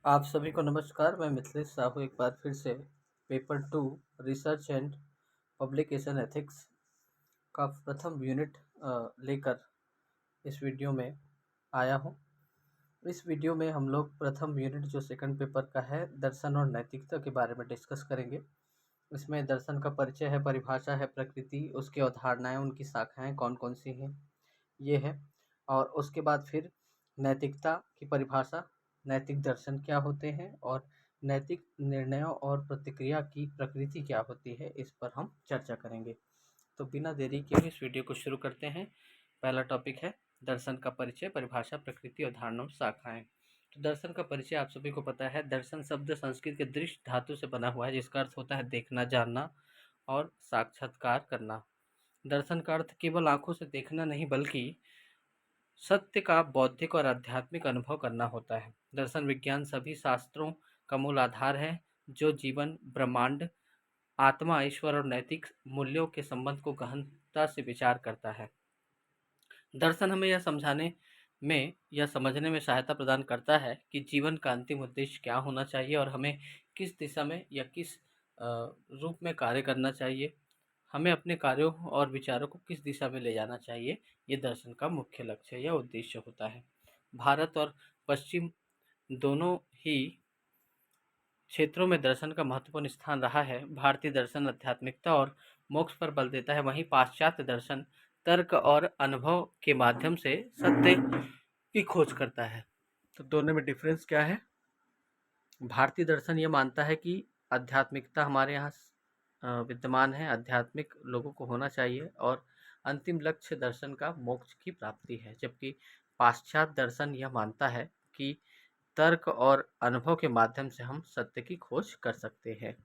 आप सभी को नमस्कार। मैं मिथिलेश साहू एक बार फिर से paper 2 research and publication ethics का प्रथम यूनिट लेकर इस वीडियो में आया हूं। इस वीडियो में हम लोग प्रथम यूनिट जो सेकंड पेपर का है दर्शन और नैतिकता के बारे में डिस्कस करेंगे। इसमें दर्शन का परिचय है, परिभाषा है, प्रकृति, उसकी अवधारणाएं, उनकी शाखाएं कौन कौन सी हैं ये है। और उसके बाद फिर नैतिकता की परिभाषा, नैतिक दर्शन क्या होते हैं और नैतिक निर्णयों और प्रतिक्रिया की प्रकृति क्या होती है, इस पर हम चर्चा करेंगे। तो बिना देरी के इस वीडियो को शुरू करते हैं। पहला टॉपिक है दर्शन का परिचय, परिभाषा, प्रकृति, अवधारणा और शाखाएं। तो दर्शन का परिचय आप सभी को पता है। दर्शन शब्द संस्कृत के दृश्य धातु से बना हुआ है, जिसका अर्थ होता है देखना, जानना और साक्षात्कार करना। दर्शन का अर्थ केवल आंखों से देखना नहीं, बल्कि सत्य का बौद्धिक और आध्यात्मिक अनुभव करना होता है। दर्शन विज्ञान सभी शास्त्रों का मूल आधार है, जो जीवन, ब्रह्मांड, आत्मा, ईश्वर और नैतिक मूल्यों के संबंध को गहनता से विचार करता है। दर्शन हमें यह समझाने में या समझने में सहायता प्रदान करता है कि जीवन का अंतिम उद्देश्य क्या होना चाहिए और हमें किस दिशा में या किस रूप में कार्य करना चाहिए, हमें अपने कार्यों और विचारों को किस दिशा में ले जाना चाहिए। ये दर्शन का मुख्य लक्ष्य या उद्देश्य होता है। भारत और पश्चिम दोनों ही क्षेत्रों में दर्शन का महत्वपूर्ण स्थान रहा है। भारतीय दर्शन आध्यात्मिकता और मोक्ष पर बल देता है, वहीं पाश्चात्य दर्शन तर्क और अनुभव के माध्यम से सत्य की खोज करता है। तो दोनों में डिफरेंस क्या है? भारतीय दर्शन ये मानता है कि आध्यात्मिकता हमारे यहाँ विद्यमान है, आध्यात्मिक लोगों को होना चाहिए और अंतिम लक्ष्य दर्शन का मोक्ष की प्राप्ति है। जबकि पाश्चात्य दर्शन यह मानता है कि तर्क और अनुभव के माध्यम से हम सत्य की खोज कर सकते हैं।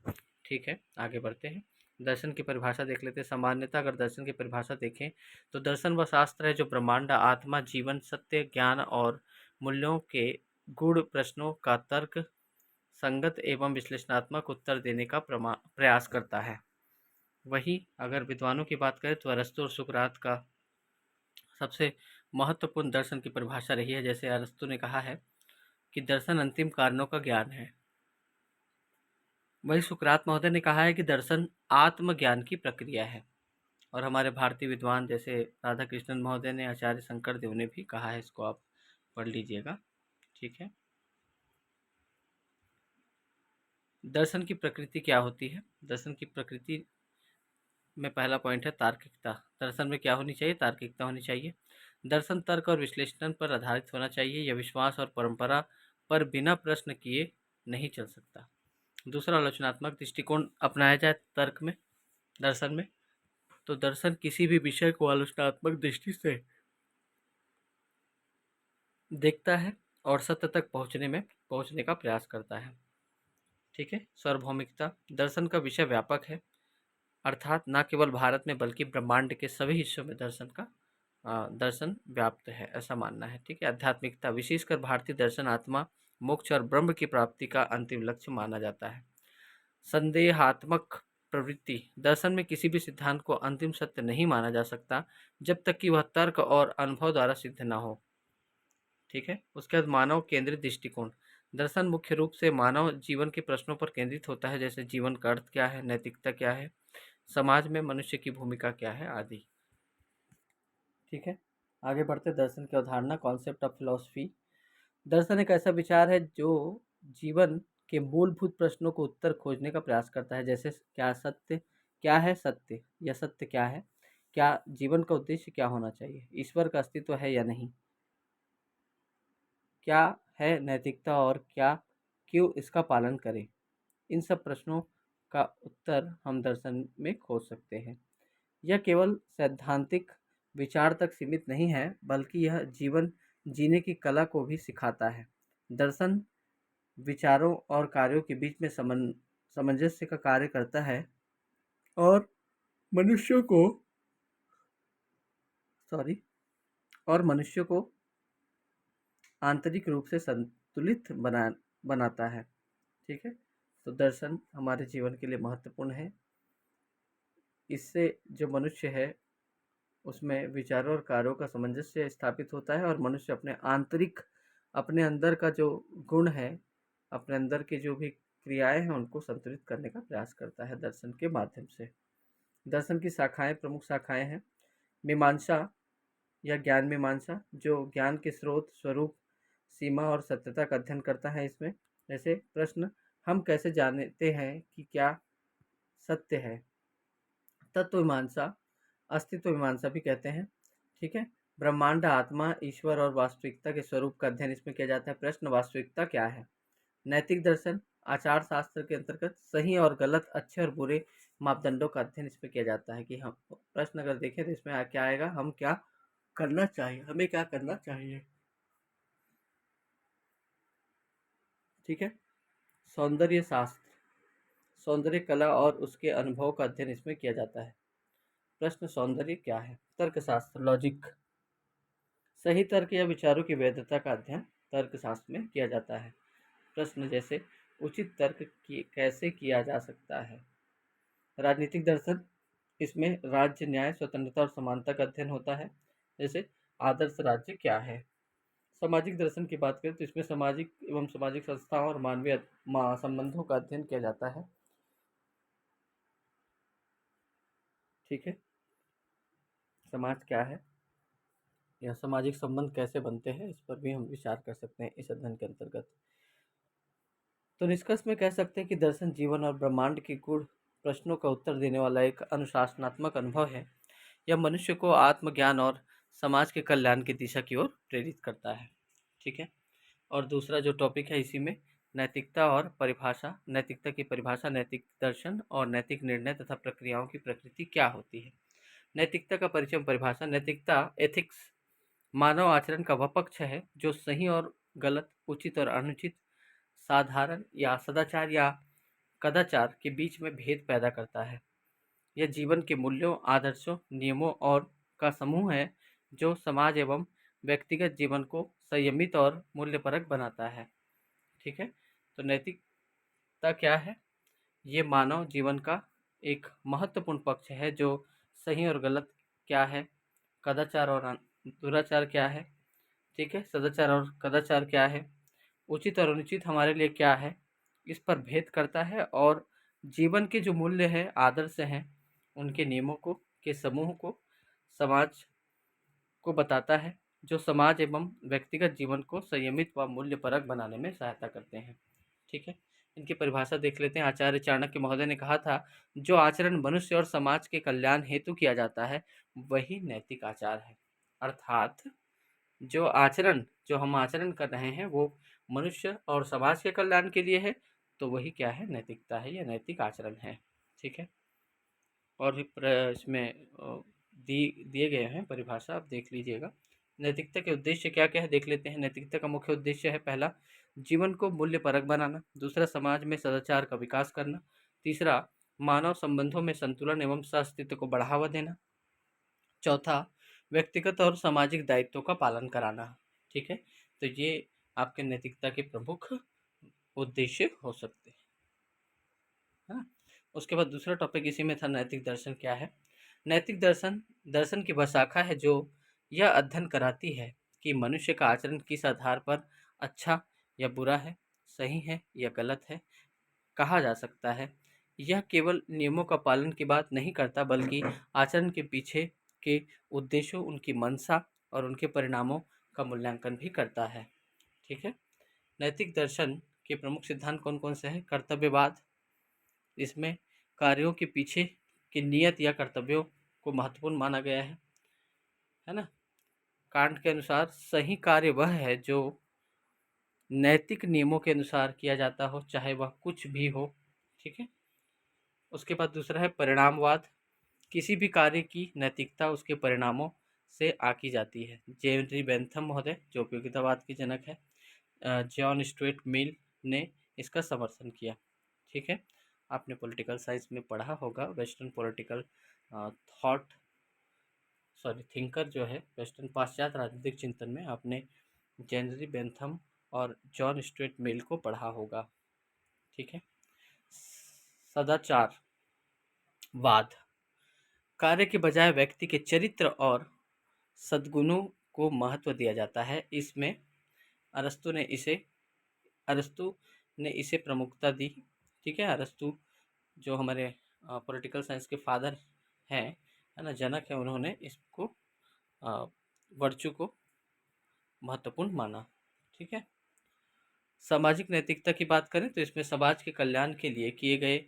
ठीक है, आगे बढ़ते हैं। दर्शन की परिभाषा देख लेते हैं। सामान्यतः अगर दर्शन की परिभाषा देखें तो दर्शन वह शास्त्र है जो ब्रह्मांड, आत्मा, जीवन, सत्य, ज्ञान और मूल्यों के गूढ़ प्रश्नों का तर्क संगत एवं विश्लेषणात्मक उत्तर देने का प्रयास करता है। वही अगर विद्वानों की बात करें तो अरस्तु और सुकरात का सबसे महत्वपूर्ण दर्शन की परिभाषा रही है। जैसे अरस्तु ने कहा है कि दर्शन अंतिम कारणों का ज्ञान है, वही सुकरात महोदय ने कहा है कि दर्शन आत्मज्ञान की प्रक्रिया है। और हमारे भारतीय विद्वान जैसे राधा कृष्णन महोदय ने, आचार्य शंकर देव ने भी कहा है, इसको आप पढ़ लीजिएगा। ठीक है, दर्शन की प्रकृति क्या होती है? दर्शन की प्रकृति में पहला पॉइंट है तार्किकता। दर्शन में क्या होनी चाहिए? तार्किकता होनी चाहिए। दर्शन तर्क और विश्लेषण पर आधारित होना चाहिए। यह विश्वास और परंपरा पर बिना प्रश्न किए नहीं चल सकता। दूसरा, आलोचनात्मक दृष्टिकोण अपनाया जाए तर्क में, दर्शन में। तो दर्शन किसी भी विषय को आलोचनात्मक दृष्टि से देखता है और सत्य तक पहुंचने का प्रयास करता है। ठीक है। सार्वभौमिकता, दर्शन का विषय व्यापक है, अर्थात न केवल भारत में बल्कि ब्रह्मांड के सभी हिस्सों में दर्शन व्याप्त है, ऐसा मानना है। ठीक है। आध्यात्मिकता, विशेषकर भारतीय दर्शन आत्मा, मोक्ष और ब्रह्म की प्राप्ति का अंतिम लक्ष्य माना जाता है। संदेहात्मक प्रवृत्ति, दर्शन में किसी भी सिद्धांत को अंतिम सत्य नहीं माना जा सकता जब तक कि वह तर्क और अनुभव द्वारा सिद्ध न हो। ठीक है। उसके बाद मानव केंद्रित दृष्टिकोण, दर्शन मुख्य रूप से मानव जीवन के प्रश्नों पर केंद्रित होता है, जैसे जीवन का अर्थ क्या है, नैतिकता क्या है, समाज में मनुष्य की भूमिका क्या है आदि। ठीक है, आगे बढ़ते। दर्शन की अवधारणा, कॉन्सेप्ट ऑफ फिलॉसफी, दर्शन एक ऐसा विचार है जो जीवन के मूलभूत प्रश्नों को उत्तर खोजने का प्रयास करता है, जैसे क्या है सत्य, या सत्य क्या है, क्या जीवन का उद्देश्य क्या होना चाहिए, ईश्वर का अस्तित्व है या नहीं, क्या है नैतिकता और क्या क्यों इसका पालन करें। इन सब प्रश्नों का उत्तर हम दर्शन में खोज सकते हैं। यह केवल सैद्धांतिक विचार तक सीमित नहीं है, बल्कि यह जीवन जीने की कला को भी सिखाता है। दर्शन विचारों और कार्यों के बीच में सामंजस्य का कार्य करता है और मनुष्य को और मनुष्य को आंतरिक रूप से संतुलित बनाता है। ठीक है, तो दर्शन हमारे जीवन के लिए महत्वपूर्ण है। इससे जो मनुष्य है उसमें विचारों और कार्यों का सामंजस्य स्थापित होता है और मनुष्य अपने अंदर का जो गुण है, अपने अंदर की जो भी क्रियाएं हैं उनको संतुलित करने का प्रयास करता है दर्शन के माध्यम से। दर्शन की शाखाएं, प्रमुख शाखाएं हैं मीमांसा या ज्ञान मीमांसा, जो ज्ञान के स्रोत, स्वरूप, सीमा और सत्यता का अध्ययन करता है। इसमें जैसे प्रश्न, हम कैसे जानते हैं कि क्या सत्य है। तत्व मीमांसा, अस्तित्व मीमांसा भी कहते हैं। ठीक है। ब्रह्मांड, आत्मा, ईश्वर और वास्तविकता के स्वरूप का अध्ययन इसमें किया जाता है। प्रश्न, वास्तविकता क्या है। नैतिक दर्शन, आचार शास्त्र के अंतर्गत सही और गलत, अच्छे और बुरे मापदंडों का अध्ययन इसमें किया जाता है कि हम प्रश्न अगर देखें तो इसमें क्या आएगा, हम क्या करना चाहिए, हमें क्या करना चाहिए। ठीक है। सौंदर्य शास्त्र, सौंदर्य कला और उसके अनुभव का अध्ययन इसमें किया जाता है। प्रश्न, सौंदर्य क्या है। तर्कशास्त्र, लॉजिक, सही तर्क या विचारों की वैधता का अध्ययन तर्कशास्त्र में किया जाता है। प्रश्न जैसे उचित तर्क कैसे किया जा सकता है। राजनीतिक दर्शन, इसमें राज्य, न्याय, स्वतंत्रता और समानता का अध्ययन होता है। जैसे आदर्श राज्य क्या है। सामाजिक दर्शन की बात करें तो इसमें सामाजिक एवं सामाजिक संस्थाओं और मानवीय संबंधों का अध्ययन किया जाता है। ठीक है। समाज क्या है या सामाजिक संबंध कैसे बनते हैं, इस पर भी हम विचार कर सकते हैं इस अध्ययन के अंतर्गत। तो निष्कर्ष में कह सकते हैं कि दर्शन जीवन और ब्रह्मांड के गूढ़ प्रश्नों का उत्तर देने वाला एक अनुशासनात्मक अनुभव है। यह मनुष्य को आत्मज्ञान और समाज के कल्याण की दिशा की ओर प्रेरित करता है। ठीक है। और दूसरा जो टॉपिक है इसी में, नैतिकता और परिभाषा। नैतिकता की परिभाषा, नैतिक दर्शन और नैतिक निर्णय तथा प्रक्रियाओं की प्रकृति क्या होती है। नैतिकता का परिचय, परिभाषा। नैतिकता, एथिक्स, मानव आचरण का वह पक्ष है जो सही और गलत, उचित और अनुचित, साधारण या सदाचार या कदाचार के बीच में भेद पैदा करता है। यह जीवन के मूल्यों, आदर्शों, नियमों और का समूह है जो समाज एवं व्यक्तिगत जीवन को संयमित और मूल्यपरक बनाता है। ठीक है। तो नैतिकता क्या है, ये मानव जीवन का एक महत्वपूर्ण पक्ष है जो सही और गलत क्या है, कदाचार और दुराचार क्या है। ठीक है। सदाचार और कदाचार क्या है, उचित और अनुचित हमारे लिए क्या है, इस पर भेद करता है। और जीवन के जो मूल्य है, आदर्श हैं, उनके नियमों को के समूह को समाज को बताता है, जो समाज एवं व्यक्तिगत जीवन को संयमित व मूल्यपरक बनाने में सहायता करते हैं। ठीक है। इनकी परिभाषा देख लेते हैं। आचार्य चाणक्य महोदय ने कहा था, जो आचरण मनुष्य और समाज के कल्याण हेतु किया जाता है वही नैतिक आचार है। अर्थात जो हम आचरण कर रहे हैं वो मनुष्य और समाज के कल्याण के लिए है, तो वही क्या है, नैतिकता है या नैतिक आचरण है। ठीक है। और भी इसमें दिए गए हैं परिभाषा, आप देख लीजिएगा। नैतिकता के उद्देश्य क्या क्या है देख लेते हैं। नैतिकता का मुख्य उद्देश्य है, पहला, जीवन को मूल्यपरक बनाना। दूसरा, समाज में सदाचार का विकास करना। तीसरा, मानव संबंधों में संतुलन एवं सह-अस्तित्व को बढ़ावा देना। चौथा, व्यक्तिगत और सामाजिक दायित्वों का पालन कराना। ठीक है। तो ये आपके नैतिकता के प्रमुख उद्देश्य हो सकते हैं, है ना। उसके बाद दूसरा टॉपिक इसी में था, नैतिक दर्शन क्या है। नैतिक दर्शन दर्शन की वह शाखा है जो यह अध्ययन कराती है कि मनुष्य का आचरण किस आधार पर अच्छा या बुरा है, सही है या गलत है कहा जा सकता है। यह केवल नियमों का पालन की बात नहीं करता, बल्कि आचरण के पीछे के उद्देश्यों, उनकी मंशा और उनके परिणामों का मूल्यांकन भी करता है। ठीक है। नैतिक दर्शन के प्रमुख सिद्धांत कौन कौन से हैं। कर्तव्यवाद, इसमें कार्यों के पीछे की नियत या कर्तव्यों को महत्वपूर्ण माना गया है ना। कांट के अनुसार सही कार्य वह है जो नैतिक नियमों के अनुसार किया जाता हो, चाहे वह कुछ भी हो। ठीक है। उसके बाद दूसरा है परिणामवाद। किसी भी कार्य की नैतिकता उसके परिणामों से आकी जाती है। जेम्स बेंथम महोदय जो उपयोगितावाद के जनक है, जॉन स्टुअर्ट मिल ने इसका समर्थन किया। ठीक है। आपने पॉलिटिकल साइंस में पढ़ा होगा, वेस्टर्न पॉलिटिकल थॉट थिंकर जो है, वेस्टर्न पाश्चात्य राजनीतिक चिंतन में आपने जेनरी बेंथम और जॉन स्टुअर्ट मिल को पढ़ा होगा। ठीक है। सदाचार वाद, कार्य के बजाय व्यक्ति के चरित्र और सद्गुणों को महत्व दिया जाता है। इसमें अरस्तु ने इसे प्रमुखता दी। ठीक है, अरस्तु जो हमारे पॉलिटिकल साइंस के फादर हैं, है ना, जनक है, उन्होंने इसको वर्चू को महत्वपूर्ण माना। ठीक है, सामाजिक नैतिकता की बात करें तो इसमें समाज के कल्याण के लिए किए गए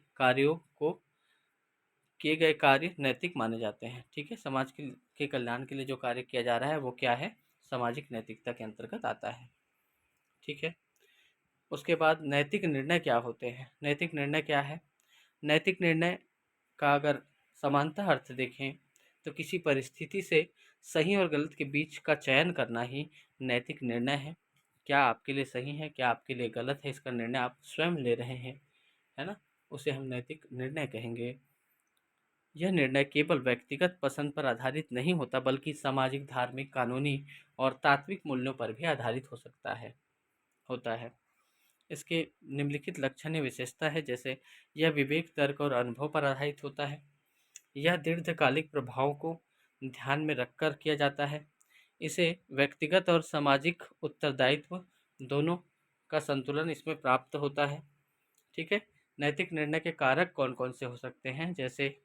कार्य नैतिक माने जाते हैं। ठीक है, समाज के कल्याण के लिए जो कार्य किया जा रहा है वो क्या है, सामाजिक नैतिकता के अंतर्गत आता है। ठीक है, उसके बाद नैतिक निर्णय क्या होते हैं। नैतिक निर्णय क्या है, नैतिक निर्णय का अगर समानता अर्थ देखें तो किसी परिस्थिति से सही और गलत के बीच का चयन करना ही नैतिक निर्णय है। क्या आपके लिए सही है, क्या आपके लिए गलत है, इसका निर्णय आप स्वयं ले रहे हैं, है ना, उसे हम नैतिक निर्णय कहेंगे। यह निर्णय केवल व्यक्तिगत पसंद पर आधारित नहीं होता बल्कि सामाजिक, धार्मिक, कानूनी और तात्विक मूल्यों पर भी आधारित होता है। इसके निम्नलिखित लक्षण या विशेषता है, जैसे यह विवेक, तर्क और अनुभव पर आधारित होता है। यह दीर्घकालिक प्रभावों को ध्यान में रखकर किया जाता है। इसे व्यक्तिगत और सामाजिक उत्तरदायित्व दोनों का संतुलन इसमें प्राप्त होता है। ठीक है, नैतिक निर्णय के कारक कौन कौन से हो सकते हैं, जैसे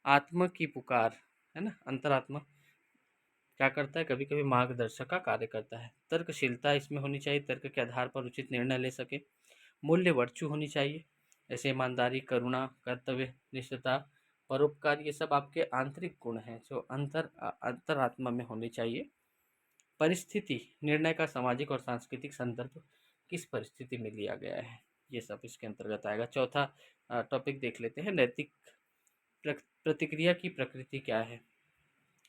आत्मा की पुकार, है ना, अंतरात्मा क्या करता है, कभी कभी मार्गदर्शक का कार्य करता है। तर्कशीलता इसमें होनी चाहिए, तर्क के आधार पर उचित निर्णय ले सके। मूल्य वर्चू होनी चाहिए, जैसे ईमानदारी, करुणा, कर्तव्य निष्ठता, परोपकार, ये सब आपके आंतरिक गुण हैं जो अंतरात्मा में होनी चाहिए। परिस्थिति, निर्णय का सामाजिक और सांस्कृतिक संदर्भ, किस परिस्थिति में लिया गया है, ये सब इसके अंतर्गत आएगा। चौथा टॉपिक देख लेते हैं, नैतिक प्रतिक्रिया की प्रकृति क्या है।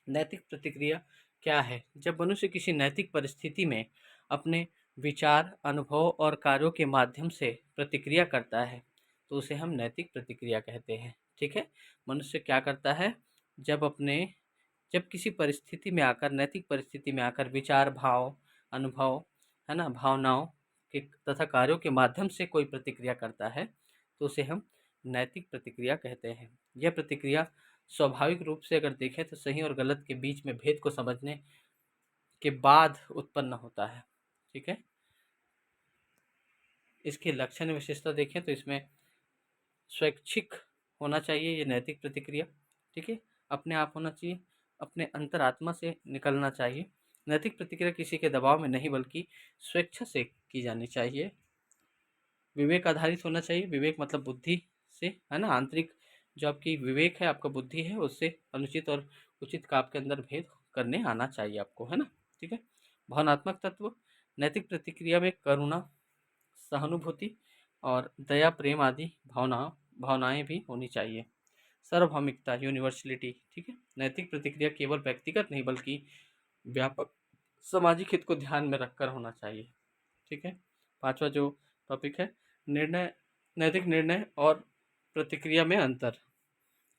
नैतिक प्रतिक्रिया क्या है, जब मनुष्य किसी नैतिक परिस्थिति में अपने विचार, अनुभव और कार्यों के माध्यम से प्रतिक्रिया करता है तो उसे हम नैतिक प्रतिक्रिया कहते हैं। ठीक है, मनुष्य क्या करता है, जब किसी परिस्थिति में आकर, नैतिक परिस्थिति में आकर विचार, भाव, अनुभव, है ना, भावनाओं के तथा कार्यों के माध्यम से कोई प्रतिक्रिया करता है तो उसे हम नैतिक प्रतिक्रिया कहते हैं। यह प्रतिक्रिया स्वाभाविक रूप से अगर देखें तो सही और गलत के बीच में भेद को समझने के बाद उत्पन्न होता है। ठीक है, इसके लक्षण विशेषता देखें तो इसमें स्वैच्छिक होना चाहिए ये नैतिक प्रतिक्रिया। ठीक है, अपने आप होना चाहिए, अपने अंतरात्मा से निकलना चाहिए। नैतिक प्रतिक्रिया किसी के दबाव में नहीं बल्कि स्वेच्छा से की जानी चाहिए। विवेक आधारित होना चाहिए, विवेक मतलब बुद्धि से, है ना, आंतरिक जो आपकी विवेक है, आपका बुद्धि है, उससे अनुचित और उचित का आपके अंदर भेद करने आना चाहिए आपको, है ना। ठीक है, भावनात्मक तत्व, नैतिक प्रतिक्रिया में करुणा, सहानुभूति और दया, प्रेम आदि भावनाएं भी होनी चाहिए। सार्वभौमिकता, यूनिवर्सलिटी। ठीक है, नैतिक प्रतिक्रिया केवल व्यक्तिगत नहीं बल्कि व्यापक सामाजिक हित को ध्यान में रखकर होना चाहिए। ठीक है, पांचवा जो टॉपिक है, निर्णय, नैतिक निर्णय और प्रतिक्रिया में अंतर।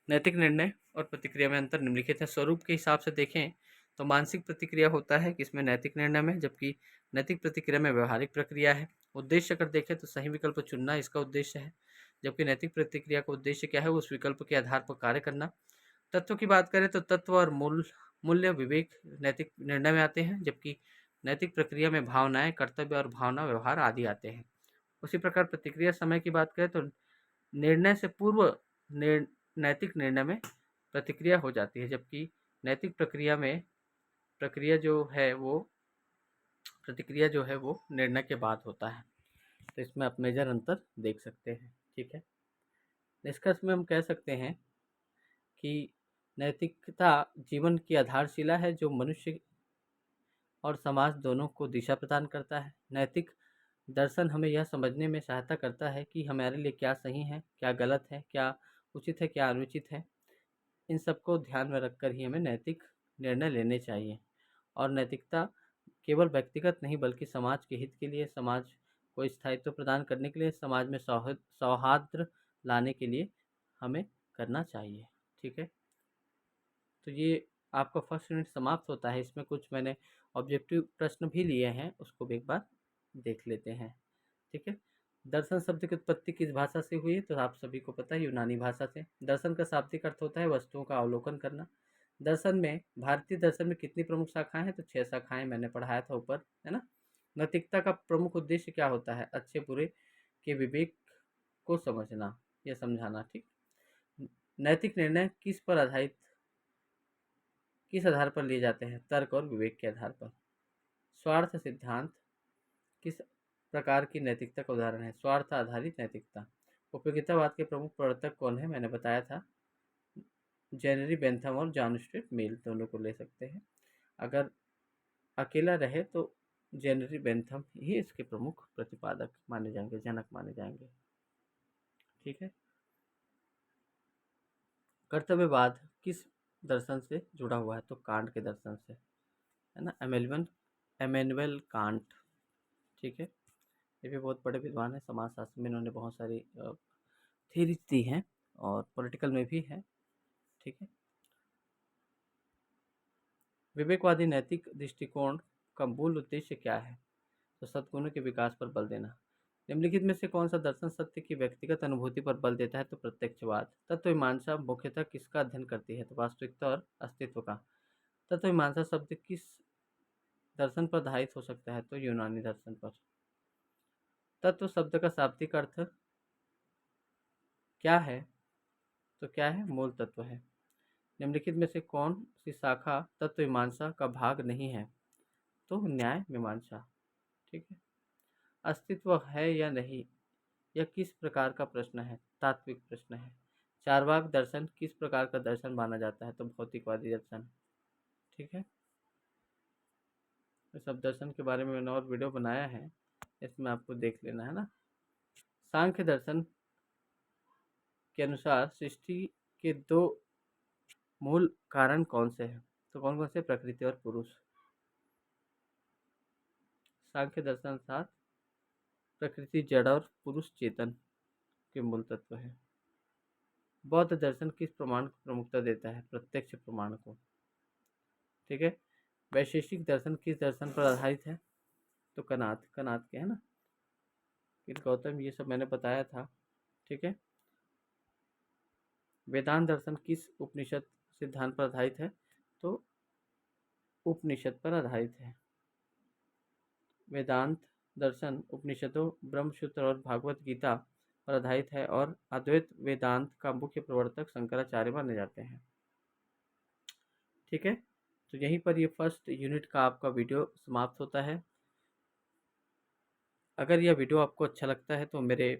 नैतिक निर्णय और प्रतिक्रिया में अंतर निम्नलिखित है। स्वरूप के हिसाब से देखें तो मानसिक प्रतिक्रिया होता है किसमें, नैतिक निर्णय में, जबकि नैतिक प्रतिक्रिया में व्यवहारिक प्रक्रिया है। उद्देश्य अगर देखें तो सही विकल्प चुनना इसका उद्देश्य है, जबकि नैतिक प्रतिक्रिया का उद्देश्य क्या है, उस विकल्प के आधार पर कार्य करना। तत्व की बात करें तो तत्व और मूल्य विवेक नैतिक निर्णय में आते हैं, जबकि नैतिक प्रक्रिया में भावनाएं, कर्तव्य और भावना व्यवहार आदि आते हैं। उसी प्रकार प्रतिक्रिया समय की बात करें तो निर्णय से पूर्व नैतिक निर्णय में प्रतिक्रिया हो जाती है, जबकि नैतिक प्रतिक्रिया जो है वो निर्णय के बाद होता है। तो इसमें आप मेजर अंतर देख सकते हैं। ठीक है, निष्कर्ष में हम कह सकते हैं कि नैतिकता जीवन की आधारशिला है जो मनुष्य और समाज दोनों को दिशा प्रदान करता है। नैतिक दर्शन हमें यह समझने में सहायता करता है कि हमारे लिए क्या सही है, क्या गलत है, क्या उचित है, क्या अनुचित है। इन सबको ध्यान में रखकर ही हमें नैतिक निर्णय लेने चाहिए। और नैतिकता केवल व्यक्तिगत नहीं बल्कि समाज के हित के लिए, समाज को स्थायित्व प्रदान करने के लिए, समाज में सौहार्द लाने के लिए हमें करना चाहिए। ठीक है, तो ये आपका फर्स्ट यूनिट समाप्त होता है। इसमें कुछ मैंने ऑब्जेक्टिव प्रश्न भी लिए हैं, उसको भी एक बार देख लेते हैं। ठीक है, दर्शन शब्द की उत्पत्ति किस भाषा से हुई है, तो आप सभी को पता है यूनानी भाषा से। दर्शन का शाब्दिक अर्थ होता है वस्तुओं का अवलोकन करना। दर्शन में, भारतीय दर्शन में कितनी प्रमुख शाखाएं हैं, तो 6 शाखाएं मैंने पढ़ाया था ऊपर, है ना। नैतिकता का प्रमुख उद्देश्य क्या होता है, अच्छे बुरे के विवेक को समझना या समझाना। ठीक। नैतिक निर्णय किस आधार पर लिए जाते हैं? तर्क और विवेक के आधार पर। स्वार्थ सिद्धांत किस प्रकार की नैतिकता का उदाहरण है? स्वार्थ आधारित नैतिकता। उपयोगितावाद के प्रमुख प्रवर्तक कौन है? मैंने बताया था, जेनरी बेंथम और जॉन स्टुअर्ट मिल, दोनों को ले सकते हैं। अगर अकेला रहे तो जेनरी बेंथम ही इसके प्रमुख प्रतिपादक माने जाएंगे, जनक माने जाएंगे। ठीक है। कर्तव्यवाद किस दर्शन से जुड़ा हुआ है? तो कांट के दर्शन से, है ना, एमेनुअल कांट। ठीक है। ये भी बहुत बड़े विद्वान हैं, समाजशास्त्र में इन्होंने बहुत सारी थ्योरीज दी हैं और पॉलिटिकल में भी है। ठीक है। विवेकवादी नैतिक दृष्टिकोण का मूल उद्देश्य क्या है? तो सद्गुणों के विकास पर बल देना। निम्नलिखित में से कौन सा दर्शन सत्य की व्यक्तिगत अनुभूति पर बल देता है? तो प्रत्यक्षवाद। तत्वमीमांसा मुख्यतः किसका अध्ययन करती है? तो वास्तविकता और अस्तित्व का। तत्वमीमांसा शब्द किस दर्शन पर आधारित हो सकता है? तो यूनानी दर्शन पर। तत्व शब्द का शाब्दिक अर्थ क्या है? तो क्या है? मूल तत्व है। निम्नलिखित में से कौन सी शाखा तत्वमीमांसा का भाग नहीं है? तो न्याय मीमांसा। ठीक है। अस्तित्व है या नहीं, यह किस प्रकार का प्रश्न है? तात्विक प्रश्न है। चार्वाक दर्शन किस प्रकार का दर्शन माना जाता है? तो भौतिकवादी दर्शन। ठीक है। इस सब दर्शन के बारे में मैंने और वीडियो बनाया है, इसमें आपको देख लेना है ना। सांख्य दर्शन के अनुसार सृष्टि के दो मूल कारण कौन से हैं? तो कौन कौन से? प्रकृति और पुरुष। सांख्य दर्शन अनुसार प्रकृति जड़ और पुरुष चेतन के मूल तत्व है। बौद्ध दर्शन किस प्रमाण को प्रमुखता देता है? प्रत्यक्ष प्रमाण को। ठीक है। वैशेषिक दर्शन किस दर्शन पर आधारित है? तो कनात के, है ना, गौतम, ये सब मैंने बताया था। ठीक है। वेदांत दर्शन किस उपनिषद सिद्धांत पर आधारित है? तो उपनिषद पर आधारित है। वेदांत दर्शन उपनिषदों, ब्रह्मसूत्र और भागवत गीता पर आधारित है और अद्वैत वेदांत का मुख्य प्रवर्तक शंकराचार्य माने जाते हैं। ठीक है। तो यहीं पर ये फर्स्ट यूनिट का आपका वीडियो समाप्त होता है। अगर यह वीडियो आपको अच्छा लगता है तो मेरे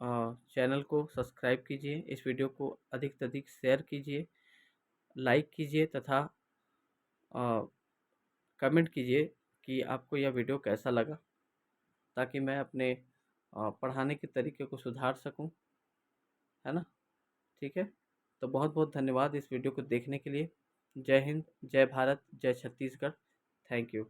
चैनल को सब्सक्राइब कीजिए, इस वीडियो को अधिक से अधिक शेयर कीजिए, लाइक कीजिए तथा कमेंट कीजिए कि आपको यह वीडियो कैसा लगा, ताकि मैं अपने पढ़ाने के तरीके को सुधार सकूं, है ना। ठीक है। तो बहुत बहुत धन्यवाद इस वीडियो को देखने के लिए। जय हिंद, जय भारत, जय छत्तीसगढ़। Thank you.